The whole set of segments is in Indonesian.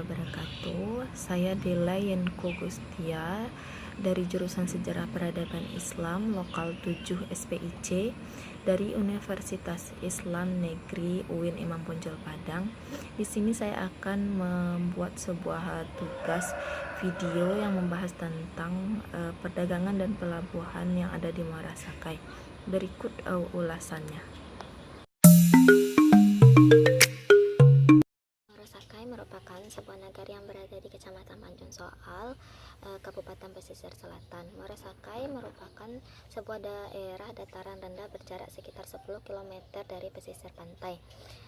wabarakatuh. Saya Dela Yenko Gustia dari jurusan Sejarah Peradaban Islam Lokal 7 SPIC dari Universitas Islam Negeri UIN Imam Bonjol Padang. Di sini saya akan membuat sebuah tugas video yang membahas tentang perdagangan dan pelabuhan yang ada di Muara Sakai. Berikut ulasannya. Merupakan sebuah negara yang berada di Kecamatan Tanjung Soal, Kabupaten Pesisir Selatan. Muara Sakai merupakan sebuah daerah dataran rendah berjarak sekitar 10 km dari pesisir pantai.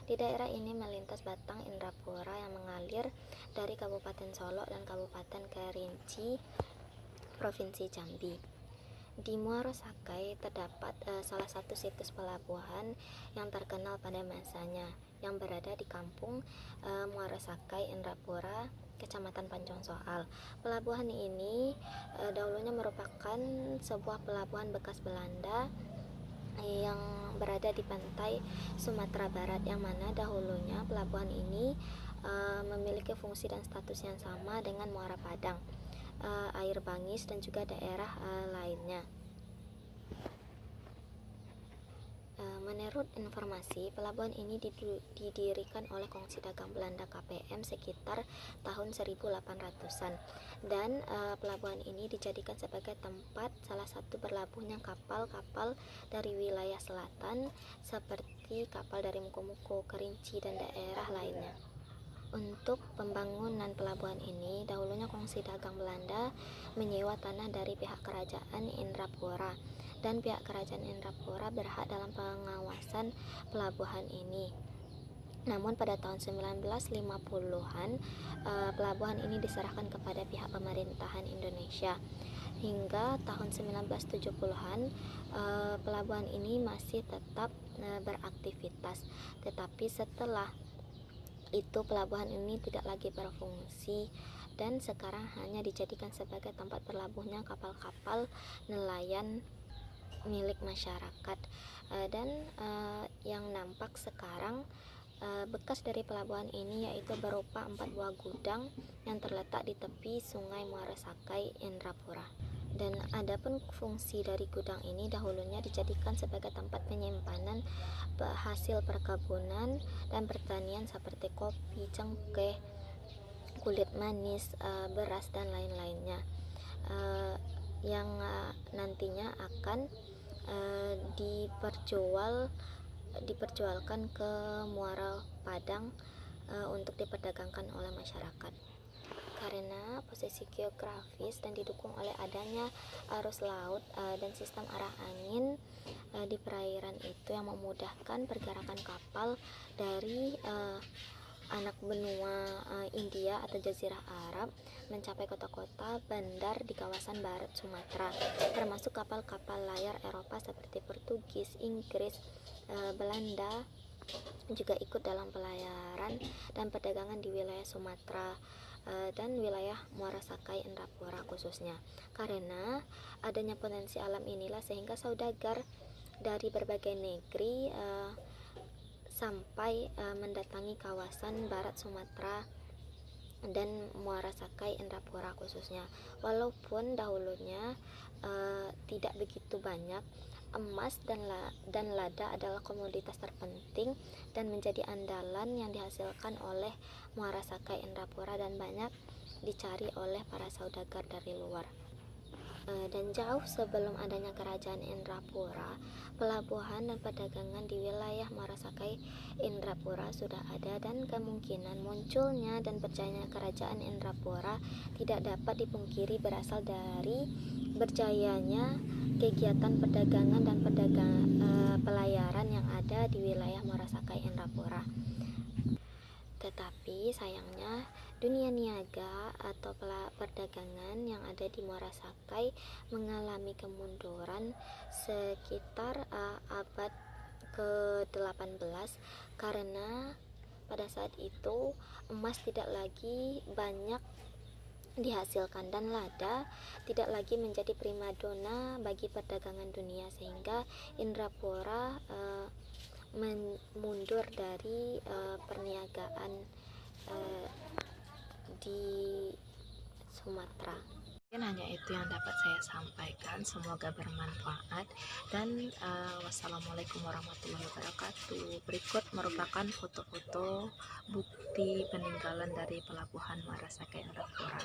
Di daerah ini melintas Batang Indrapura yang mengalir dari Kabupaten Solok dan Kabupaten Kerinci, Provinsi Jambi. Di Muara Sakai terdapat salah satu situs pelabuhan yang terkenal pada masanya, yang berada di kampung Muara Sakai Indrapura, Kecamatan Tanjung Soal. Pelabuhan ini dahulunya merupakan sebuah pelabuhan bekas Belanda yang berada di pantai Sumatera Barat, yang mana dahulunya pelabuhan ini memiliki fungsi dan status yang sama dengan Muara Padang, Air Bangis, dan juga daerah lainnya. Menurut informasi, pelabuhan ini didirikan oleh Kongsi Dagang Belanda KPM sekitar tahun 1800-an, dan pelabuhan ini dijadikan sebagai tempat salah satu berlabuhnya kapal-kapal dari wilayah selatan seperti kapal dari Muko-Muko, Kerinci, dan daerah lainnya. Untuk pembangunan pelabuhan ini, dahulunya Kongsi Dagang Belanda menyewa tanah dari pihak kerajaan Indrapura, dan pihak kerajaan Indrapura berhak dalam pengawasan pelabuhan ini. Namun pada tahun 1950-an, pelabuhan ini diserahkan kepada pihak pemerintahan Indonesia. Hingga tahun 1970-an, pelabuhan ini masih tetap beraktivitas. Tetapi setelah itu pelabuhan ini tidak lagi berfungsi, dan sekarang hanya dijadikan sebagai tempat berlabuhnya kapal-kapal nelayan milik masyarakat. Dan yang nampak sekarang bekas dari pelabuhan ini yaitu berupa 4 buah gudang yang terletak di tepi Sungai Muara Sakai Indrapura. Dan adapun fungsi dari gudang ini dahulunya dijadikan sebagai tempat penyimpanan hasil perkebunan dan pertanian seperti kopi, cengkeh, kulit manis, beras, dan lain-lainnya, yang nantinya akan diperjualkan ke Muara Padang untuk diperdagangkan oleh masyarakat. Karena posisi geografis dan didukung oleh adanya arus laut dan sistem arah angin di perairan itu yang memudahkan pergerakan kapal dari anak benua India atau Jazirah Arab mencapai kota-kota bandar di kawasan barat Sumatera, termasuk kapal-kapal layar Eropa seperti Portugis, Inggris, Belanda juga ikut dalam pelayaran dan perdagangan di wilayah Sumatera dan wilayah Muara Sakai Indrapura khususnya. Karena adanya potensi alam inilah sehingga saudagar dari berbagai negeri sampai mendatangi kawasan barat Sumatera dan Muara Sakai Indrapura khususnya. Walaupun dahulunya tidak begitu banyak, emas dan lada adalah komoditas terpenting dan menjadi andalan yang dihasilkan oleh Muara Sakai Indrapura dan banyak dicari oleh para saudagar dari luar. Dan jauh sebelum adanya kerajaan Indrapura, pelabuhan dan perdagangan di wilayah Muara Sakai Indrapura sudah ada, dan kemungkinan munculnya dan berjayanya kerajaan Indrapura tidak dapat dipungkiri berasal dari berjayanya kegiatan perdagangan dan pelayaran yang ada di wilayah Muara Sakai Indrapura. Tetapi sayangnya dunia niaga atau perdagangan yang ada di Muara Sakai mengalami kemunduran sekitar abad ke-18, karena pada saat itu emas tidak lagi banyak dihasilkan dan lada tidak lagi menjadi primadona bagi perdagangan dunia, sehingga Indrapura mundur dari perniagaan di Sumatera. Mungkin hanya itu yang dapat saya sampaikan, semoga bermanfaat, dan wassalamualaikum warahmatullahi wabarakatuh. Berikut merupakan foto-foto bukti peninggalan dari Pelabuhan Muara Sagay Arafura.